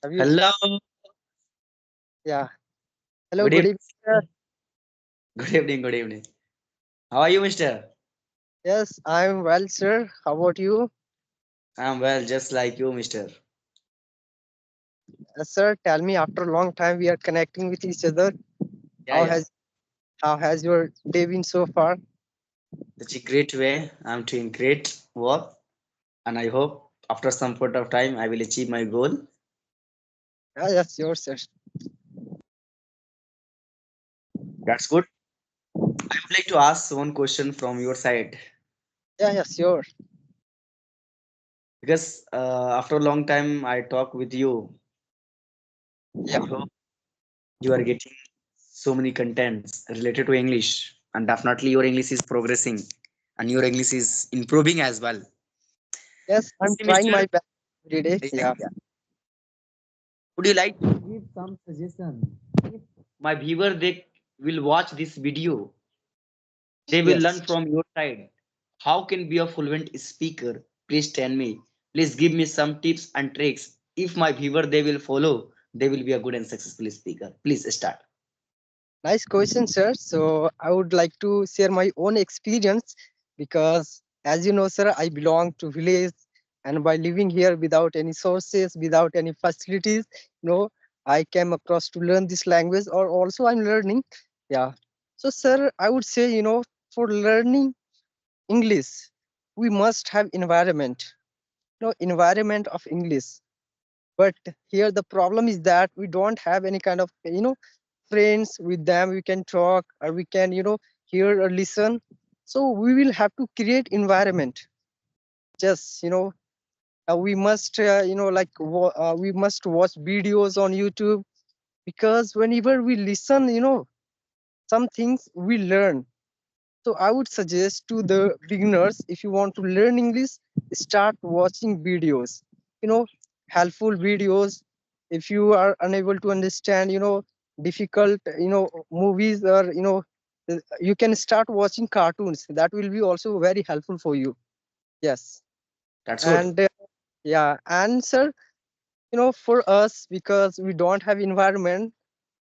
Have you? Hello. Yeah. Hello. Good Good evening. evening, sir. Good evening. Good evening. How are you, mister? Yes, I'm well, sir. How about you? I'm well, just like you, mister. Sir, tell me. After a long time, we are connecting with each other. Yeah, How yeah. has how has your day been so far? Such a great way. I'm doing great work, and I hope after some point of time I will achieve my goal. Yes, yours, sir. That's good. I would like to ask one question from your side Yeah, yes, yours. because after a long time I talk with you. I Yeah. hope you are getting so many contents related to English, and definitely your English is progressing, and your English is improving as well. Yes, I'm See, trying mister. my best every day. Yeah, Yeah. yeah. Would you like to give some suggestion? If my viewer they will watch this video, they will learn Yes. from your side. How can be a fluent speaker? Please tell me. Please give me some tips and tricks. If my viewer they will follow, they will be a good and successful speaker. Please start. Nice question, sir. So I would like to share my own experience because, as you know, sir, I belong to village, and by living here without any sources, without any facilities, I came across to learn this language, or also I'm learning. Yeah. So, sir, I would say, for learning English, we must have environment. Environment of English. But here the problem is that we don't have any kind of friends with them we can talk, or we can hear or listen. So we will have to create environment. Just we must we must watch videos on YouTube, because whenever we listen, some things we learn. So I would suggest to the beginners, if you want to learn English, start watching videos, you know helpful videos. If you are unable to understand, difficult, movies, or you can start watching cartoons. That will be also very helpful for you. Yes. That's good. And yeah, and sir, for us, because we don't have environment,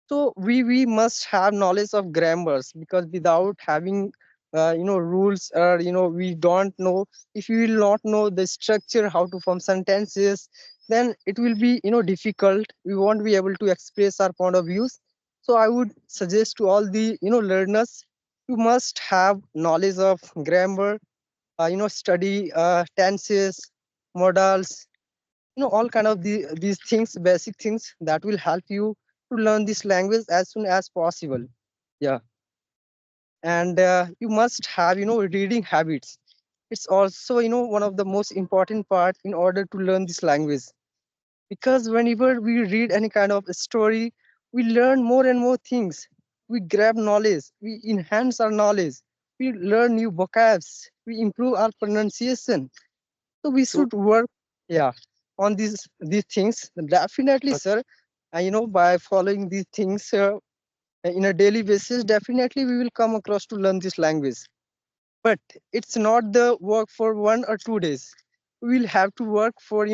so we must have knowledge of grammars, because without having rules, or we don't know, if you will not know the structure, how to form sentences, then it will be difficult. We won't be able to express our point of views. So I would suggest to all the learners, you must have knowledge of grammar, study tenses, modals, all kind of these things, basic things that will help you to learn this language as soon as possible. Yeah. And you must have reading habits. It's also one of the most important part in order to learn this language, because whenever we read any kind of a story, we learn more and more things. We grab knowledge, we enhance our knowledge, we learn new vocabs, we improve our pronunciation. So we So should work, yeah, on these things. Definitely, sir. By following these things in a daily basis, definitely we will come across to learn this language. But it's not the work for 1 or 2 days. We will have to work for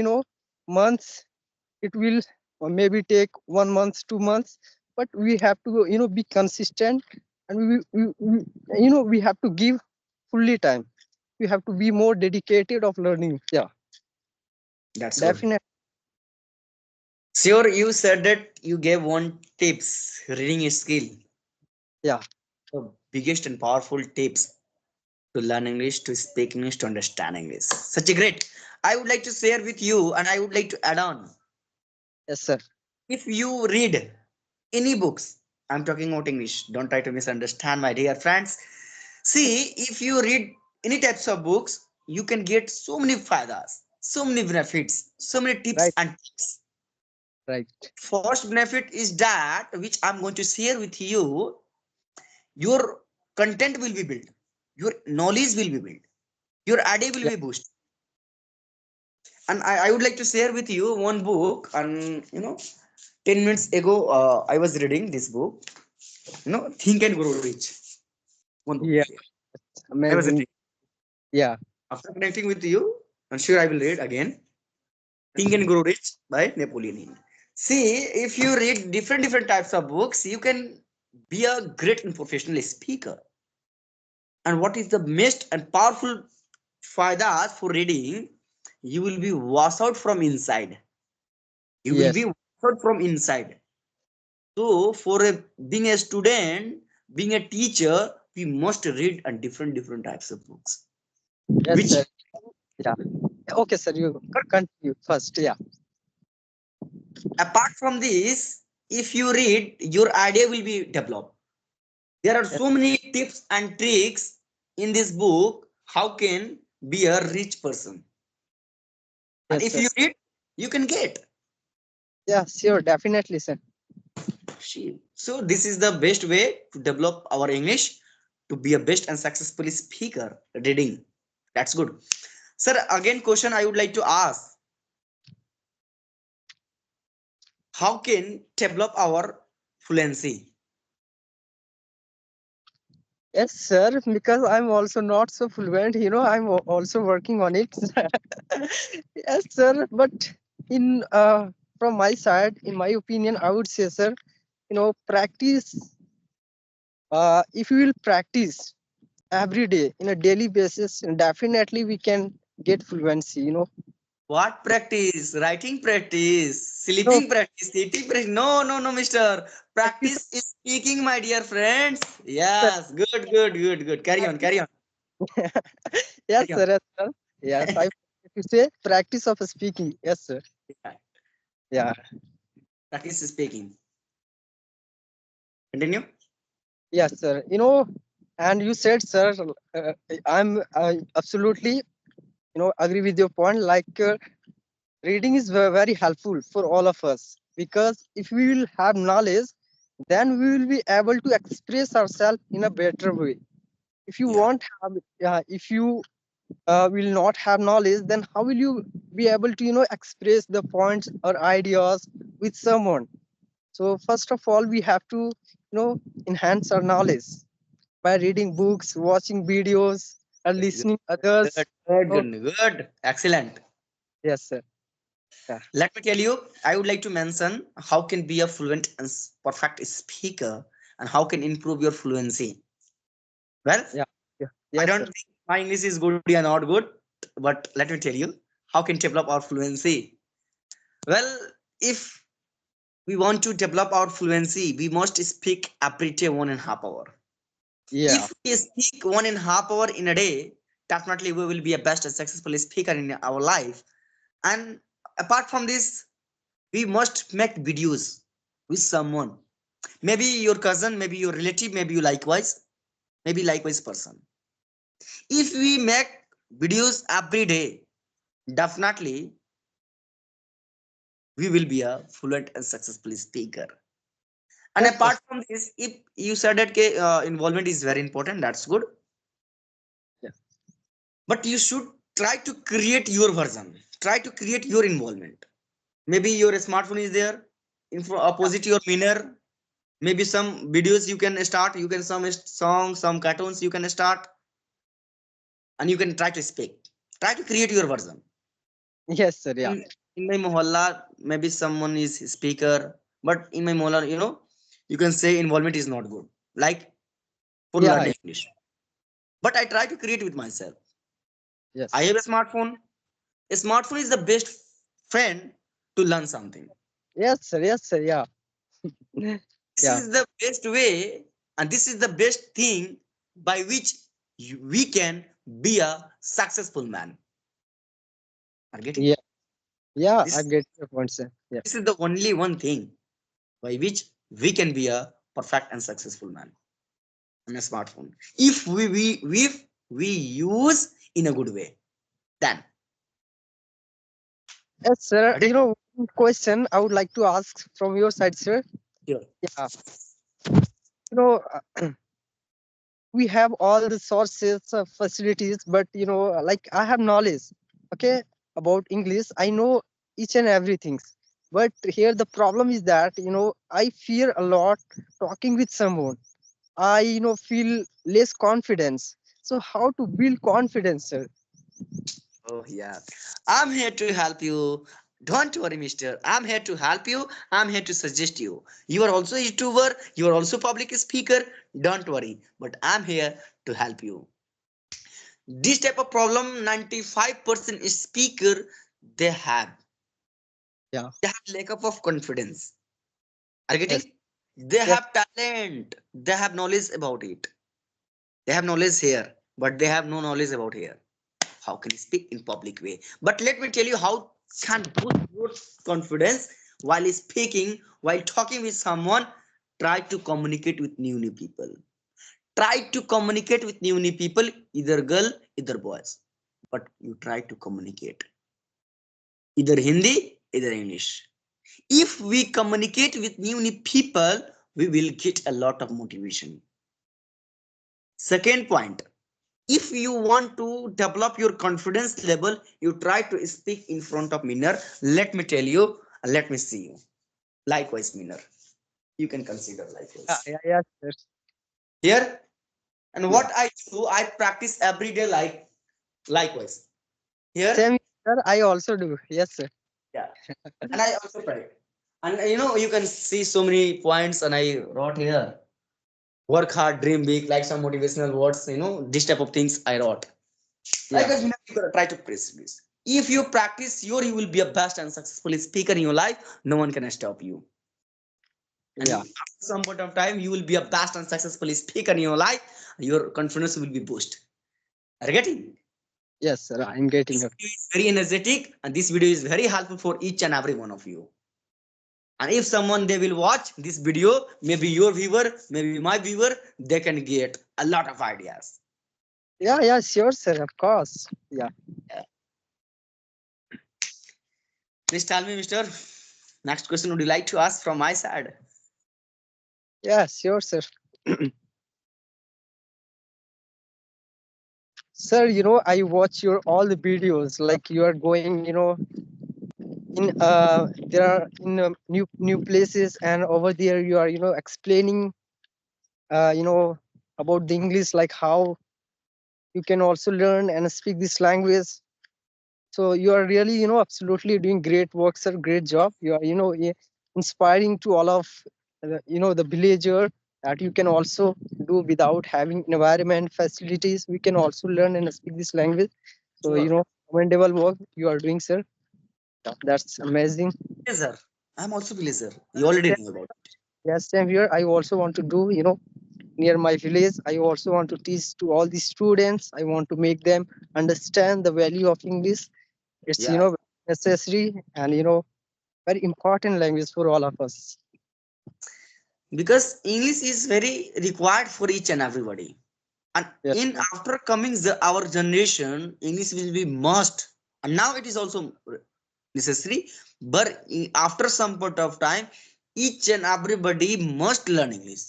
months. It will maybe take 1 month, 2 months. But we have to be consistent, and we have to give fully time. We have to be more dedicated of learning. Yeah, that's good. definitely. Sure, you said that you gave one tips reading skill. Yeah. The biggest and powerful tips to learn English, to speak English, to understand English. Such a great. I would like to share with you, and I would like to add on. Yes, sir. If you read any books, I'm talking about English. Don't try to misunderstand, my dear friends. See, if you read any types of books, you can get so many fadas, so many benefits, so many tips Right. and tricks. Right. First benefit is that which I'm going to share with you. Your content will be built, your knowledge will be built, your idea will Yeah. be boosted. And I would like to share with you one book. And 10 minutes ago, I was reading this book, Think and Grow Rich. One book. Yeah. I was Amazing. reading. Yeah. After connecting with you, I'm sure I will read again. Think and Grow Rich by Napoleon Hill. See, if you read different types of books, you can be a great and professional speaker. And what is the best and powerful faidas for reading? You will be washed out from inside. You will be Yes, washed out from inside. So, for being a student, being a teacher, we must read a different types of books. yes, Which, sir. Yeah. Okay, sir. You continue first. Yeah. apart from this, if you read, your idea will be developed. There are Yes, so many tips and tricks in this book. How can be a rich person? And yes, if sir. you read, you can get. Yeah, sure. Definitely, sir. So this is the best way to develop our English to be a best and successful speaker. Reading. That's good. Sir, again question I would like to ask. How can develop our fluency? Yes, sir. Because I'm also not so fluent. I'm also working on it. Yes, sir. But in from my side, in my opinion, I would say, sir, practice. If you will practice every day in a daily basis, definitely we can get fluency. What practice? Writing practice, No sleeping practice, eating practice. No, no, no, mister. practice. Practice is speaking, my dear friends. Sir, Yes, good, good, good, good. Carry on, practice. carry on, Yes, carry on. sir. Yes, sir. Yes, I if you say practice of speaking. Yes, sir. Yeah, Yeah. practice is speaking. Continue. Yes, sir. And you said, sir, uh, I absolutely, agree with your point. Like reading is very helpful for all of us because if we will have knowledge, then we will be able to express ourselves in a better way. If you Yeah. won't have, if you will not have knowledge, then how will you be able to, express the points or ideas with someone? So first of all, we have to, enhance our knowledge by reading books, watching videos, or Good, listening good, others. good, Oh, good, good. Excellent. yes, sir. Yeah. Let me tell you, I would like to mention how can be a fluent and perfect speaker and how can improve your fluency. Well, Yeah. Yeah. I Yes, don't sir. think my English is good or not good, but let me tell you how can develop our fluency. Well, if we want to develop our fluency, we must speak every day 1.5 hours. Yeah. If we speak 1.5 hours in a day, definitely we will be a best and successful speaker in our life. And apart from this, we must make videos with someone. Maybe your cousin, maybe your relative, maybe likewise person. If we make videos every day, definitely we will be a fluent and successful speaker. And Yes, sir. apart from this, if you said that involvement is very important, that's good. Yeah. But you should try to create your version. Try to create your involvement. Maybe your smartphone is there, in opposite your mirror. Maybe some videos you can start. You can some songs, some cartoons you can start, and you can try to speak. Try to create your version. Yes, sir. Yeah. In my mohalla, maybe someone is speaker, but in my mohalla, you can say involvement is not good. Like for Yeah. learning English. But I try to create with myself. I Yes. have a smartphone. A smartphone is the best friend to learn something. Yes, sir. Yes, sir. Yeah. This Yeah. is the best way, and this is the best thing by which we can be a successful man. Are getting? Yeah. Yeah. This I'm getting your point, sir. Yeah. this is the only one thing by which we can be a perfect and successful man on a smartphone. If we use in a good way, then Yes, sir. right? One question I would like to ask from your side, sir. Sure. Yeah. You know, we have all the sources of facilities, but like I have knowledge, okay, about English. I know each and everything. But here the problem is that, I fear a lot talking with someone. I, feel less confidence. So how to build confidence, sir? Oh yeah, I'm here to help you. Don't worry, mister. I'm here to help you. I'm here to suggest you. You are also a YouTuber. You are also public speaker. Don't worry. But I'm here to help you. This type of problem, 95% speaker, they have. Yeah. They have lack of confidence. Are you Yes. getting? They Yes. have talent. They have knowledge about it. They have knowledge here, but they have no knowledge about here. How can you speak in public way? But let me tell you how can boost your confidence while speaking, while talking with someone. Try to communicate with new people. Try to communicate with new people, either girl, either boys. But you try to communicate either Hindi, either English. If we communicate with new people, we will get a lot of motivation. Second point, if you want to develop your confidence level, you try to speak in front of mirror. Let me tell you, let me see you. Likewise, mirror. You can consider Yeah. likewise. Yeah. Yeah, sir. Here, and Yeah. what I do, I practice every day like likewise. Here, Same, sir. I also do. Yes, sir. yeah. And I also try. And you can see so many points, and I wrote here. Work hard, dream big, like some motivational words, this type of things I wrote. Like Yeah. you gotta try to press this. If you practice you will be a best and successful speaker in your life. No one can stop you. And Yeah. after some point of time, you will be a best and successful speaker in your life. Your confidence will be boosted. Are you getting? Yes, sir. I'm getting This it. video is very energetic, and this video is very helpful for each and every one of you. And if someone they will watch this video, maybe your viewer, maybe my viewer, they can get a lot of ideas. Yeah. Yeah. Sure, sir. Of course. Yeah. Please tell me, Mister. Next question would you like to ask from my side? Yeah. Sure, sir. Sir, I watch your all the videos. Like you are going, in there are in new places, and over there you are, explaining, uh, you know, about the English, like how you can also learn and speak this language. So you are really, absolutely doing great work, sir. Great job. You are, inspiring to all of, the villager, that you can also do without having environment facilities. We can also learn and speak this language. So, Sure. commendable work you are doing, sir. That's amazing. Blazer. I'm also Blazer. You already know about it. Yes, same here. I also want to do, near my village. I also want to teach to all the students. I want to make them understand the value of English. It's, Yeah. necessary and, very important language for all of us. Because English is very required for each and everybody. And Yes, in after coming our generation, English will be must. And now it is also necessary. But after some point of time, each and everybody must learn English.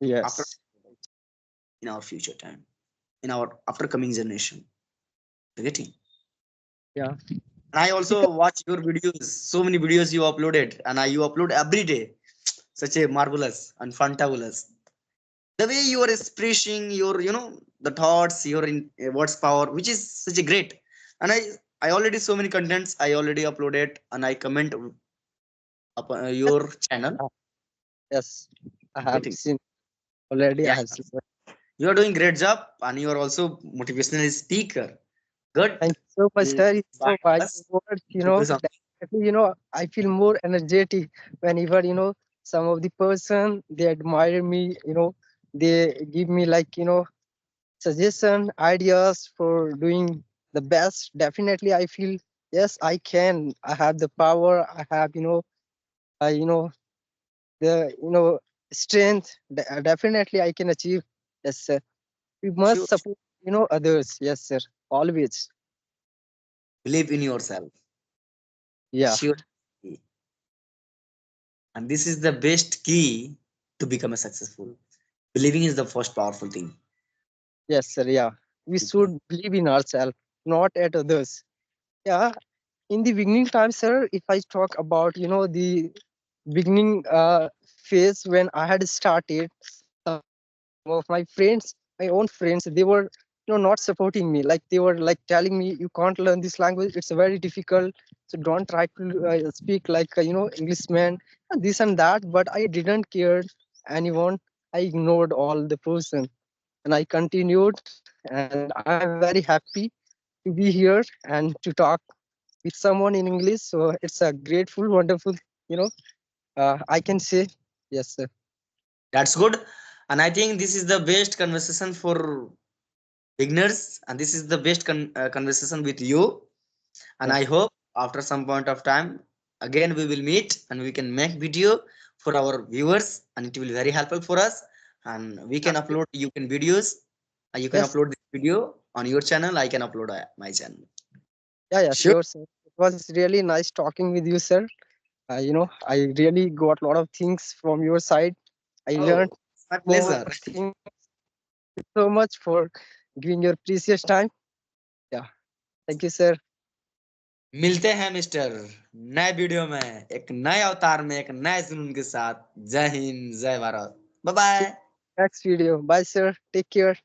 After yes, in our future time, in our after coming generation. You getting? yeah, And I because also watch your videos. So many videos you uploaded, and you upload every day. Such a marvelous and fantabulous. The way you are expressing your, the thoughts, your words power, which is such a great. And I already so many contents I already uploaded, and I comment upon yes, your channel. uh, yes, I have Getting? seen already. Yeah, I have seen. you are doing great job, and you are also motivational speaker. Good. Thank you so much, You sir. inspire By your us words, to do something. definitely, I feel more energetic whenever, some of the person they admire me, they give me like, suggestion, ideas for doing the best. Definitely, I feel yes, I can. I have the power. I have, the, strength. Definitely, I can achieve. Yes, sir. We must Sure. support, others. Yes, sir. Always. Believe in yourself. Yeah. Sure. And this is the best key to become a successful. Believing is the first powerful thing. Yes, sir. Yeah. We should believe in ourselves, not at others. Yeah. In the beginning time, sir, if I talk about, the beginning phase when I had started, some of my friends, my own friends, they were not supporting me. Like they were like telling me, you can't learn this language, it's very difficult, so don't try to speak like Englishman, and this and that. But I didn't care anyone. I ignored all the person, and I continued, and I am very happy to be here and to talk with someone in English. So it's a grateful, wonderful, you know I can say. Yes, sir. That's good. And I think this is the best conversation for beginners, and this is the best conversation with you. And Yeah, I hope after some point of time again we will meet and we can make video for our viewers, and it will be very helpful for us. And we yeah, can upload, you can videos, you can yes, upload this video on your channel, I can upload my channel. yeah, yeah, Sure. sure, sir. It was really nice talking with you, sir. I really got a lot of things from your side. I learned Oh, my more pleasure. things. So much for giving your precious time. Yeah, thank you, sir. मिलते हैं mister नए video में, एक नए अवतार में, एक नए जुनून के साथ। जय हिंद, जय Bharat, bye See you bye. next video. Bye, sir. Take care.